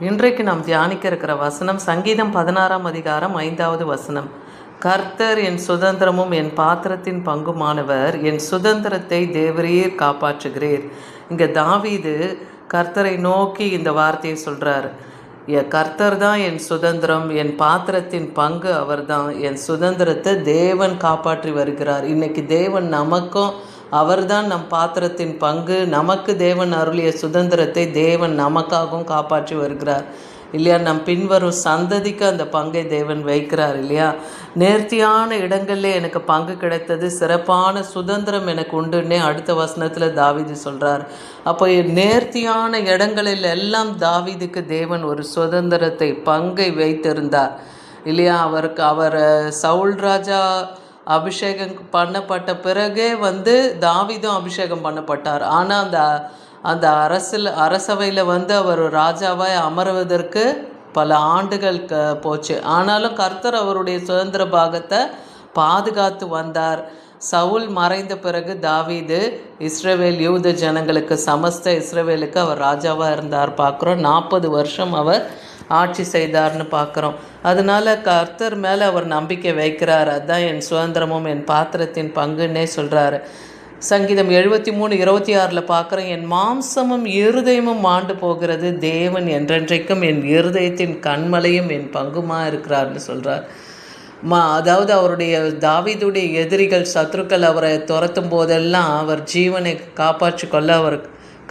இன்றைக்கு நாம் தியானிக்க இருக்கிற வசனம் சங்கீதம் 16ஆம் அதிகாரம் 5வது வசனம். கர்த்தர் என் சுதந்திரமும் என் பாத்திரத்தின் பங்குமானவர், என் சுதந்திரத்தை தேவரீர் காப்பாற்றுகிறீர். இங்கே தாவீது கர்த்தரை நோக்கி இந்த வார்த்தையை சொல்கிறார். கர்த்தர் தான் என் சுதந்திரம், என் பாத்திரத்தின் பங்கு அவர் தான். என் சுதந்திரத்தை தேவன் காப்பாற்றி வருகிறார். இன்றைக்கி தேவன் நமக்கும் அவர்தான் நம் பாத்திரத்தின் பங்கு. நமக்கு தேவன் அருளிய சுதந்திரத்தை தேவன் நமக்காகவும் காப்பாற்றி வருகிறார் இல்லையா? நம் பின்வரும் சந்ததிக்கு அந்த பங்கை தேவன் வைக்கிறார் இல்லையா? நேர்த்தியான இடங்களில் எனக்கு பங்கு கிடைத்தது, சிறப்பான சுதந்திரம் எனக்கு உண்டுன்னே அடுத்த வசனத்தில் தாவீது சொல்கிறார். அப்போ நேர்த்தியான இடங்களில் எல்லாம் தாவீதுக்கு தேவன் ஒரு சுதந்திரத்தை பங்கை வைத்திருந்தார் இல்லையா? அவர் சவுல் ராஜா அபிஷேகம் பண்ணப்பட்ட பிறகே தாவீதும் அபிஷேகம் பண்ணப்பட்டார். ஆனால் அந்த அரசவையில் அவர் ராஜாவாய் அமர்வதற்கு பல ஆண்டுகள் போச்சு. ஆனாலும் கர்த்தர் அவருடைய சுதந்திர பாகத்தை பாதுகாத்து வந்தார். சவுல் மறைந்த பிறகு தாவீது இஸ்ரவேல் யூத ஜனங்களுக்கு, சமஸ்த இஸ்ரவேலுக்கு அவர் ராஜாவாக இருந்தார் பார்க்குறோம். 40 வருஷம் அவர் ஆட்சி செய்தார்னு பார்க்குறோம். அதனால் கர்த்தர் மேலே அவர் நம்பிக்கை வைக்கிறார். அதுதான் என் சுதந்திரமும் என் பாத்திரத்தின் பங்குன்னே சொல்கிறாரு. சங்கீதம் 73:26 பார்க்குறோம். என் மாம்சமும் இருதயமும் மாண்டு போகிறது, தேவன் என்றென்றைக்கும் என் இருதயத்தின் கண்மலையும் என் பங்குமாக இருக்கிறார்னு சொல்கிறார். அதாவது அவருடைய தாவீதுடைய எதிரிகள், சத்துருக்கள் அவரை துரத்தும் போதெல்லாம் அவர் ஜீவனை காப்பாற்றி கொள்ள அவர்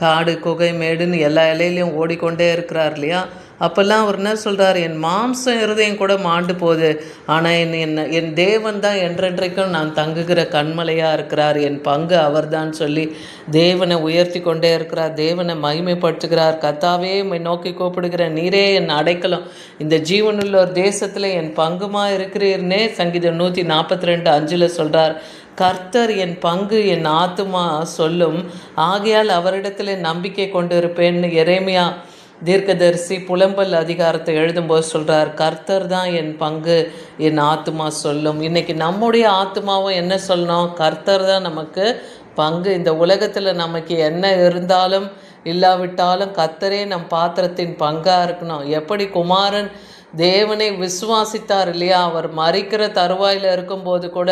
காடு குகை மேடுன்னு எல்லா இலையிலையும் ஓடிக்கொண்டே இருக்கிறார் இல்லையா? அப்போல்லாம் அவர் என்ன சொல்கிறார்? என் மாம்சம் இருதயம் கூட மாண்டு போகுது, ஆனால் என் தேவன் தான் என்றென்றைக்கும் நான் தங்குகிற கண்மலையாக இருக்கிறார், என் பங்கு அவர் தான் சொல்லி தேவனை உயர்த்தி கொண்டே இருக்கிறார், தேவனை மகிமைப்படுத்துகிறார். கர்த்தாவே நோக்கி கூப்பிடுகிற நீரே என் அடைக்கலம், இந்த ஜீவனுள்ள ஒரு தேசத்தில் என் பங்குமா இருக்கிறீர்னே சங்கீதம் 142:5 சொல்கிறார். கர்த்தர் என் பங்கு, என் ஆத்துமா சொல்லும், ஆகையால் அவரிடத்தில் நம்பிக்கை கொண்டு இருப்பேன்னு எரேமியா தீர்க்கதரிசி புலம்பல் அதிகாரத்தை எழுதும்போது சொல்கிறார். கர்த்தர் தான் என் பங்கு, என் ஆத்துமா சொல்லும். இன்றைக்கி நம்முடைய ஆத்துமாவும் என்ன சொல்லணும்? கர்த்தர் தான் நமக்கு பங்கு. இந்த உலகத்தில் நமக்கு என்ன இருந்தாலும் இல்லாவிட்டாலும் கர்த்தரே நம் பாத்திரத்தின் பங்காக இருக்கணும். எப்படி குமாரன் தேவனை விசுவாசித்தார் இல்லையா? அவர் மரிக்கிற தருவாயில் இருக்கும்போது கூட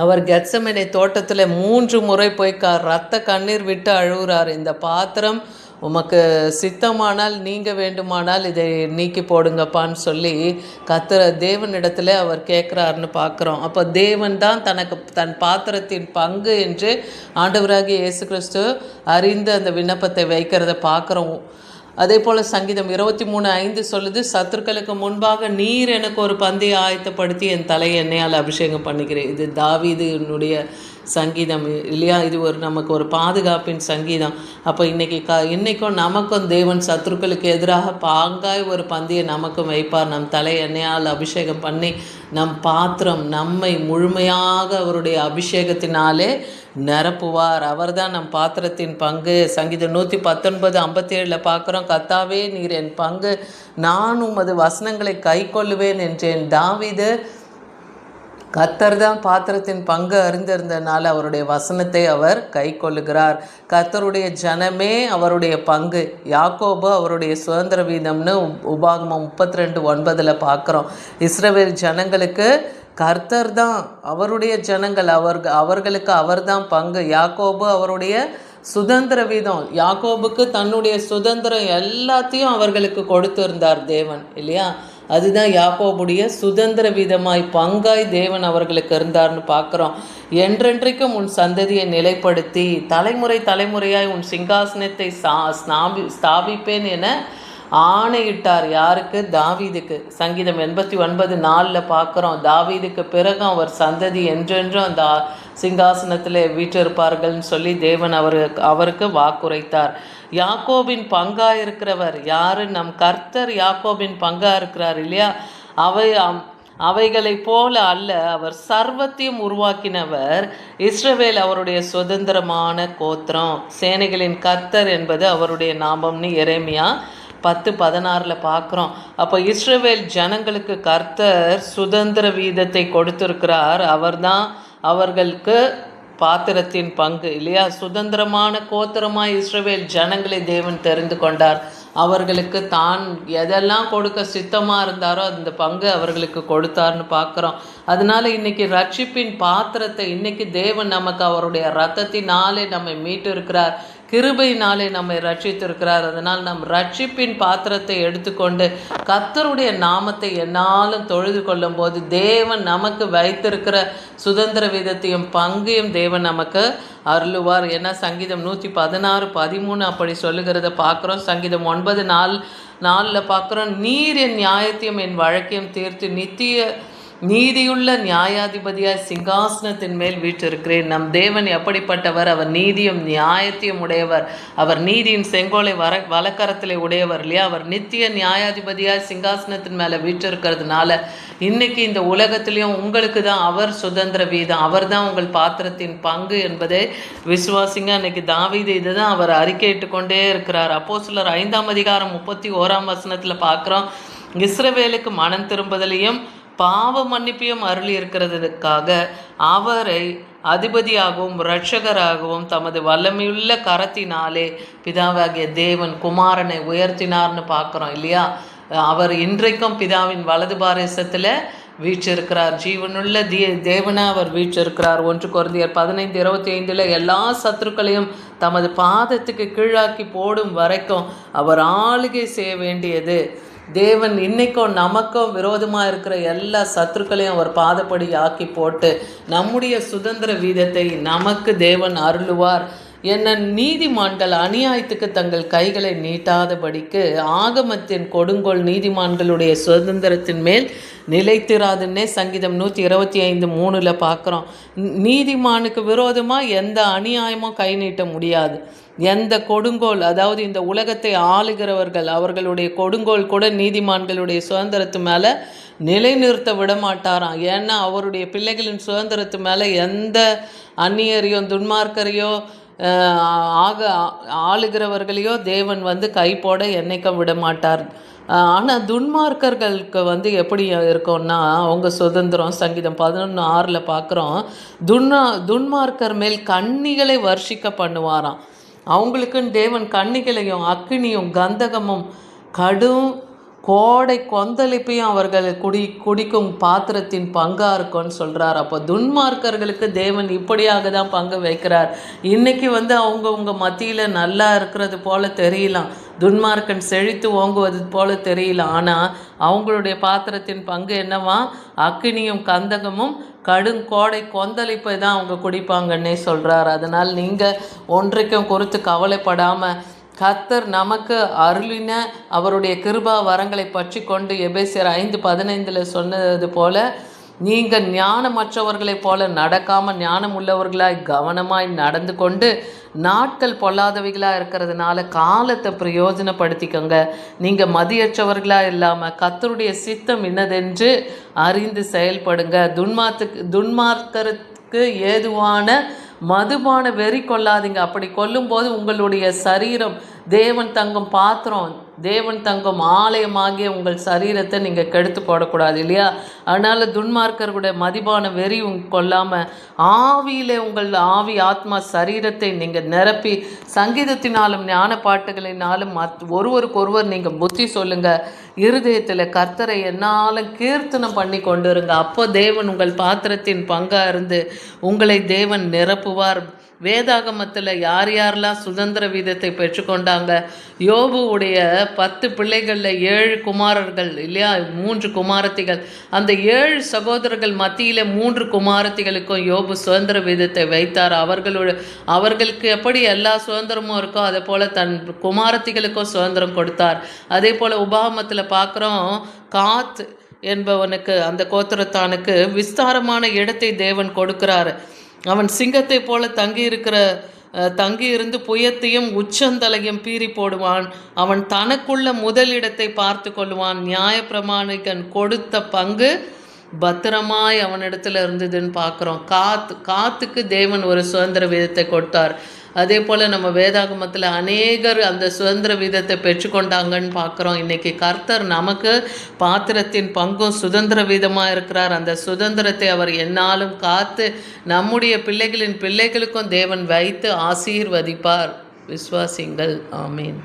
அவர் கெத்செமனே தோட்டத்தில் 3 முறை போய் ரத்த கண்ணீர் விட்டு அழுகிறார். இந்த பாத்திரம் உமக்கு சித்தமானால் நீங்க வேண்டுமானால் இதை நீக்கி போடுங்கப்பான்னு சொல்லி தேவனிடத்தில் அவர் கேட்குறாருன்னு பார்க்குறோம். அப்போ தேவன் தான் தன் பாத்திரத்தின் பங்கு என்று ஆண்டவராகிய இயேசு கிறிஸ்து அறிந்து அந்த விண்ணப்பத்தை வைக்கிறத பார்க்குறோம். அதே போல் சங்கீதம் 23:5 சொல்லுது, சத்துருக்களுக்கு முன்பாக நீர் எனக்கு ஒரு பந்தியை ஆயத்தப்படுத்தி என் தலையை எண்ணெயால் அபிஷேகம் பண்ணுகிறேன். இது தாவீதுனுடைய சங்கீதம் இல்லையா? இது நமக்கு ஒரு பாதுகாப்பின் சங்கீதம். அப்போ இன்றைக்கும் நமக்கும் தேவன் சத்துருக்களுக்கு எதிராக பாங்காய் ஒரு பந்தியை நமக்கும் வைப்பார். நம் தலை எண்ணெயால் அபிஷேகம் பண்ணி நம் பாத்திரம் நம்மை முழுமையாக அவருடைய அபிஷேகத்தினாலே நிரப்புவார். அவர் தான் நம் பாத்திரத்தின் பங்கு. சங்கீதம் 119:57 பார்க்குறோம். கர்த்தாவே நீர் என் பங்கு, நான் உமது வசனங்களை கை கொள்ளுவேன் என்றேன். தாவீது கர்த்தர் தான் பாத்திரத்தின் பங்கு அறிந்திருந்தனால அவருடைய வசனத்தை அவர் கை கொள்ளுகிறார். கர்த்தருடைய ஜனமே அவருடைய பங்கு, யாக்கோபு அவருடைய சுதந்திர வீதம்னு உபாகமம் 32:9 பார்க்குறோம். இஸ்ரவேல் ஜனங்களுக்கு கர்த்தர் தான் அவருடைய ஜனங்கள், அவர்களுக்கு அவர்தான் பங்கு. யாக்கோபு அவருடைய சுதந்திர வீதம், யாக்கோபுக்கு தன்னுடைய சுதந்திரம் எல்லாத்தையும் அவர்களுக்கு கொடுத்திருந்தார் தேவன் இல்லையா? அதுதான் யாக்கோபுடைய சுதந்திர வீதமாய் பங்காய் தேவன் அவர்களுக்கு இருந்தார்னு பார்க்குறோம். என்றென்றைக்கும் உன் சந்ததியை நிலைப்படுத்தி தலைமுறை தலைமுறையாய் உன் சிங்காசனத்தை ஸ்தாபிப்பேன் என ஆணையிட்டார். யாருக்கு? தாவீதுக்கு. சங்கீதம் 89:4 பார்க்குறோம். தாவீதுக்கு பிறகு அவர் சந்ததி என்றென்றும் அந்த சிங்காசனத்தில் வீற்றிருப்பார்கள்னு சொல்லி தேவன் அவருக்கு வாக்குரைத்தார். யாக்கோபின் பங்காக இருக்கிறவர் யாரு? நம் கர்த்தர் யாக்கோபின் பங்காக இருக்கிறார் இல்லையா? அவைகளைப் போல அல்ல, அவர் சர்வத்தையும் உருவாக்கினவர். இஸ்ரவேல் அவருடைய சுதந்திரமான கோத்திரம், சேனைகளின் கர்த்தர் என்பது அவருடைய நாமம்னு எரேமியா 10:16 பார்க்குறோம். அப்போ இஸ்ரவேல் ஜனங்களுக்கு கர்த்தர் சுதந்திர வீதத்தை கொடுத்திருக்கிறார். அவர்தான் அவர்களுக்கு பாத்திரத்தின் பங்கு இல்லையா? சுதந்திரமான கோத்திரமாய் இஸ்ரவேல் ஜனங்களை தேவன் தெரிந்து கொண்டார். அவர்களுக்கு தான் எதெல்லாம் கொடுக்க சித்தமாக இருந்தாரோ அந்த பங்கு அவர்களுக்கு கொடுத்தார்னு பார்க்குறோம். அதனால இன்னைக்கு ரட்சிப்பின் பாத்திரத்தை இன்னைக்கு தேவன் நமக்கு அவருடைய இரத்தத்தினாலே நம்மை மீட்டு இருக்கிறார், கிருபையினாலே நம்மை ரட்சித்திருக்கிறார். அதனால் நம் ரட்சிப்பின் பாத்திரத்தை எடுத்துக்கொண்டு கர்த்தருடைய நாமத்தை என்னாலும் தொழுது கொள்ளும் போது தேவன் நமக்கு வைத்திருக்கிற சுதந்திர விதத்தையும் பங்கையும் தேவன் நமக்கு அருளுவார். ஏன்னா சங்கீதம் 116:13 அப்படி சொல்லுகிறத பார்க்குறோம். சங்கீதம் 9:4 பார்க்குறோம், நீர் என் நியாயத்தையும் என் வழக்கையும் தீர்த்து நித்திய நீதியுள்ள நியாயாதிபதியாய் சிங்காசனத்தின் மேல் வீற்றிருக்கிறேன். நம் தேவன் எப்படிப்பட்டவர்? அவர் நீதியும் நியாயத்தையும் உடையவர். அவர் நீதியின் செங்கோலை வலக்கரத்திலே உடையவர் இல்லையா? அவர் நித்திய நியாயாதிபதியாய் சிங்காசனத்தின் மேலே வீற்றிருக்கிறதுனால இன்னைக்கு இந்த உலகத்திலையும் உங்களுக்கு தான் அவர் சுதந்திர வீதம், அவர் தான் உங்கள் பாத்திரத்தின் பங்கு என்பதை விசுவாசிங்க. அன்னைக்கு தாவீது இதை தான் அவர் அறிக்கையிட்டு கொண்டே இருக்கிறார். அப்போஸ்தலர் 5:1 பார்க்குறோம், இஸ்ரவேலுக்கு மனம் திரும்புதலையும் பாவ மன்னிப்பையும் அருளி இருக்கிறதுக்காக அவரை அதிபதியாகவும் இரட்சகராகவும் தமது வல்லமையுள்ள கரத்தினாலே பிதாவாகிய தேவன் குமாரனை உயர்த்தினார்னு பார்க்குறோம் இல்லையா? அவர் இன்றைக்கும் பிதாவின் வலது பாரசத்தில் வீற்றிருக்கிறார். ஜீவனுள்ள தேவனா அவர் வீற்றிருக்கிறார். 1 கொரிந்தியர் 15:25 எல்லா சத்துருக்களையும் தமது பாதத்துக்கு கீழாக்கி போடும் வரைக்கும் அவர் ஆளுகை செய்ய வேண்டியது தேவன். இன்னைக்கும் நமக்கும் விரோதமாக இருக்கிற எல்லா சத்துருக்களையும் அவர் பாதப்படி ஆக்கி போட்டு நம்முடைய சுதந்திர வீதத்தை நமக்கு தேவன் அருளுவார். என்ன நீதிமான்கள் அநியாயத்துக்கு தங்கள் கைகளை நீட்டாதபடிக்கு ஆகமத்தின் கொடுங்கோல் நீதிமான்களுடைய சுதந்திரத்தின் மேல் நிலைத்திராதுன்னே சங்கீதம் 125:3 பார்க்குறோம். நீதிமானுக்கு விரோதமாக எந்த அநியாயமும் கை நீட்ட முடியாது. எந்த கொடுங்கோல், அதாவது இந்த உலகத்தை ஆளுகிறவர்கள் அவர்களுடைய கொடுங்கோல் கூட நீதிமான்களுடைய சுதந்திரத்து மேலே நிலைநிறுத்த விட மாட்டாராம். ஏன்னா அவருடைய பிள்ளைகளின் சுதந்திரத்து மேலே எந்த அந்நியரையோ துன்மார்க்கரையோ ஆளுகிறவர்களையோ தேவன் கை போட என்னைக்கும் விட மாட்டார். ஆனால் துன்மார்க்கர்களுக்கு எப்படி இருக்கும்னா அவங்க சுதந்திரம் சங்கீதம் 11:6 பார்க்குறோம், துன்மார்க்கர் மேல் கண்ணிகளை வர்ஷிக்க பண்ணுவாராம். அவங்களுக்குன்னு தேவன் கண்ணிகளையும் அக்கினியும் கந்தகமும் கடும் கோடை கொந்தளிப்பையும் அவர்கள் குடிக்கும் பாத்திரத்தின் பங்காக இருக்கும்னு சொல்கிறார். அப்போ துன்மார்க்கர்களுக்கு தேவன் இப்படியாக தான் பங்கு வைக்கிறார். இன்றைக்கி அவங்க மத்தியில் நல்லா இருக்கிறது போல் தெரியலாம், துன்மார்க்கன் செழித்து ஓங்குவது போல தெரியல. ஆனால் அவங்களுடைய பாத்திரத்தின் பங்கு என்னவா? அக்கினியும் கந்தகமும் கடும் கோடை கொந்தளிப்பை தான் அவங்க குடிப்பாங்கன்னே சொல்கிறார். அதனால் நீங்கள் ஒன்றைக்கும் குறித்து கவலைப்படாமல் கர்த்தர் நமக்கு அருளின அவருடைய கிருபா வரங்களை பற்றி கொண்டு எபேசியர் 5:15 சொன்னது போல நீங்கள் ஞானமற்றவர்களைப் போல நடக்காமல் ஞானம் உள்ளவர்களாய் கவனமாய் நடந்து கொண்டு நாட்கள் பொல்லாதவைகளாக இருக்கிறதுனால காலத்தை பிரயோஜனப்படுத்திக்கோங்க. நீங்கள் மதியற்றவர்களாக இல்லாமல் கர்த்தருடைய சித்தம் இன்னதென்று அறிந்து செயல்படுங்க. துன்மார்க்கருக்கு ஏதுவான மதுபான வெறி கொள்ளாதீங்க. அப்படி கொல்லும்போது உங்களுடைய சரீரம் தேவன் தங்கும் பாத்திரம், தேவன் தங்கும் ஆலயமாகிய உங்கள் சரீரத்தை நீங்கள் கெடுத்து போடக்கூடாது இல்லையா? அதனால் துன்மார்க்கர்களுடைய மதிபான வெறி கொள்ளாமல் ஆவியிலே உங்கள் ஆவி ஆத்மா சரீரத்தை நீங்கள் நிரப்பி சங்கீதத்தினாலும் ஞான பாட்டுகளினாலும் ஒருவருக்கொருவர் நீங்கள் புத்தி சொல்லுங்கள். இருதயத்தில் கர்த்தரை என்னாலும் கீர்த்தனம் பண்ணி கொண்டு இருங்க. அப்போ தேவன் உங்கள் பாத்திரத்தின் பங்காக இருந்து உங்களை தேவன் நிரப்புவார். வேதாகமத்தில் யார் யாரெல்லாம் சுதந்திர வீதத்தை பெற்றுக்கொண்டாங்க? யோபுவுடைய 10 பிள்ளைகளில் 7 குமாரர்கள் இல்லையா, 3 குமாரத்திகள். அந்த 7 சகோதரர்கள் மத்தியில் 3 குமாரத்திகளுக்கும் யோபு சுதந்திர வீதத்தை வைத்தார். அவர்களுக்கு எப்படி எல்லா சுதந்திரமும் இருக்கோ அதே போல் தன் குமாரத்திகளுக்கும் சுதந்திரம் கொடுத்தார். அதே போல் உபாகமத்தில் பார்க்குறோம், காத் என்பவனுக்கு அந்த கோத்திரத்தானுக்கு விஸ்தாரமான இடத்தை தேவன் கொடுக்கிறார். அவன் சிங்கத்தை போல தங்கியிருந்து புயத்தையும் உச்சந்தலையும் பீறி போடுவான். அவன் தனக்குள்ள முதலிடத்தை பார்த்து கொள்வான். நியாய பிரமாணிகன் கொடுத்த பங்கு பத்திரமாய் அவனிடத்துல இருந்ததுன்னு பார்க்குறோம். காத்துக்கு தேவன் ஒரு சுதந்திர வீதத்தை கொடுத்தார். அதே போல் நம்ம வேதாகமத்தில் அநேகர் அந்த சுதந்திர வீதத்தை பெற்றுக்கொண்டாங்கன்னு பார்க்குறோம். இன்றைக்கி கர்த்தர் நமக்கு பாத்திரத்தின் பங்கும் சுதந்திர வீதமாக இருக்கிறார். அந்த சுதந்திரத்தை அவர் என்னாலும் காத்து நம்முடைய பிள்ளைகளுக்கும் தேவன் வைத்து ஆசீர்வதிப்பார். விசுவாசிங்கள். ஆமீன்.